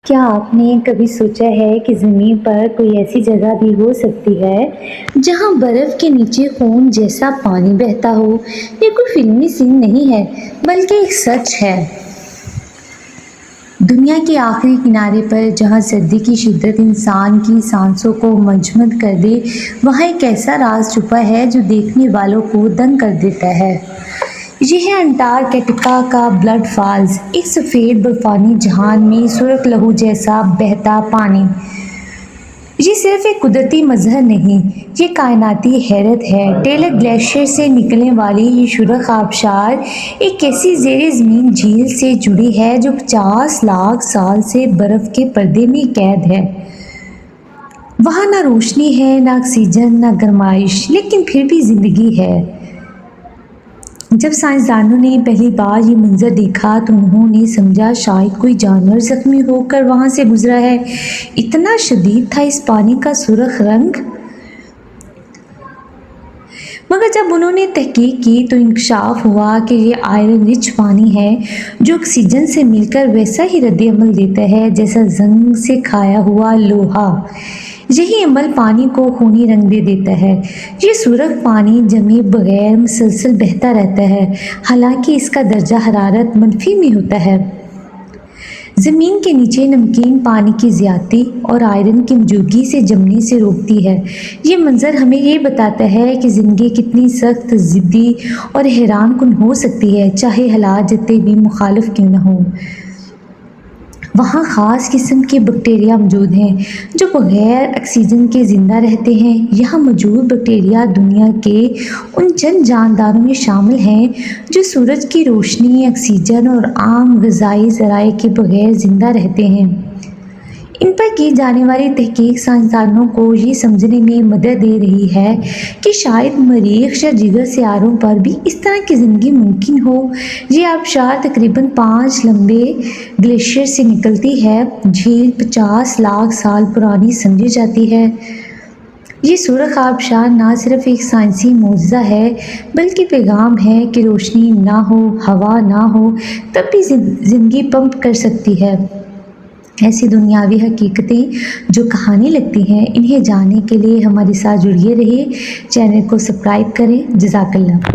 کیا آپ نے کبھی سوچا ہے کہ زمین پر کوئی ایسی جگہ بھی ہو سکتی ہے جہاں برف کے نیچے خون جیسا پانی بہتا ہو؟ یہ کوئی فلمی سین نہیں ہے بلکہ ایک سچ ہے۔ دنیا کے آخری کنارے پر جہاں سردی کی شدت انسان کی سانسوں کو منجمد کر دے، وہاں ایک ایسا راز چھپا ہے جو دیکھنے والوں کو دنگ کر دیتا ہے۔ یہ ہے انٹارکٹیکا کا بلڈ فالز، ایک سفید برفانی جہان میں سرخ لہو جیسا بہتا پانی۔ یہ صرف ایک قدرتی مظہر نہیں، یہ کائناتی حیرت ہے۔ ٹیلر گلیشیئر سے نکلنے والی یہ سرخ آبشار ایک ایسی زیر زمین جھیل سے جڑی ہے جو 50 لاکھ سال سے برف کے پردے میں قید ہے۔ وہاں نہ روشنی ہے، نہ آکسیجن، نہ گرمائش، لیکن پھر بھی زندگی ہے۔ جب سائنسدانوں نے پہلی بار یہ منظر دیکھا تو انہوں نے سمجھا شاید کوئی جانور زخمی ہو کر وہاں سے گزرا ہے، اتنا شدید تھا اس پانی کا سرخ رنگ۔ مگر جب انہوں نے تحقیق کی تو انکشاف ہوا کہ یہ آئرن رچ پانی ہے جو آکسیجن سے مل کر ویسا ہی رد عمل دیتا ہے جیسا زنگ سے کھایا ہوا لوہا۔ یہی عمل پانی کو خونی رنگ دے دیتا ہے۔ یہ سرخ پانی جمے بغیر مسلسل بہتا رہتا ہے، حالانکہ اس کا درجہ حرارت منفی میں ہوتا ہے۔ زمین کے نیچے نمکین پانی کی زیادتی اور آئرن کی موجودگی سے جمنے سے روکتی ہے۔ یہ منظر ہمیں یہ بتاتا ہے کہ زندگی کتنی سخت، ضدی اور حیران کن ہو سکتی ہے، چاہے حالات جتنے بھی مخالف کیوں نہ ہوں۔ وہاں خاص قسم کے بیکٹیریا موجود ہیں جو بغیر آکسیجن کے زندہ رہتے ہیں۔ یہاں موجود بیکٹیریا دنیا کے ان چند جانداروں میں شامل ہیں جو سورج کی روشنی، آکسیجن اور عام غذائی ذرائع کے بغیر زندہ رہتے ہیں۔ ان پر کی جانے والی تحقیق سائنسدانوں کو یہ سمجھنے میں مدد دے رہی ہے کہ شاید مریخ یا دیگر سیاروں پر بھی اس طرح کی زندگی ممکن ہو۔ یہ آبشار تقریباً 5 لمبے گلیشیئر سے نکلتی ہے۔ جھیل 50 لاکھ سال پرانی سمجھی جاتی ہے۔ یہ سرخ آبشار نہ صرف ایک سائنسی معجزہ ہے بلکہ پیغام ہے کہ روشنی نہ ہو، ہوا نہ ہو، تب بھی زندگی پنپ کر سکتی ہے۔ ایسی دنیاوی حقیقتیں جو کہانی لگتی ہیں، انہیں جاننے کے لیے ہمارے ساتھ جڑیے رہیے۔ چینل کو سبسکرائب کریں۔ جزاک اللہ۔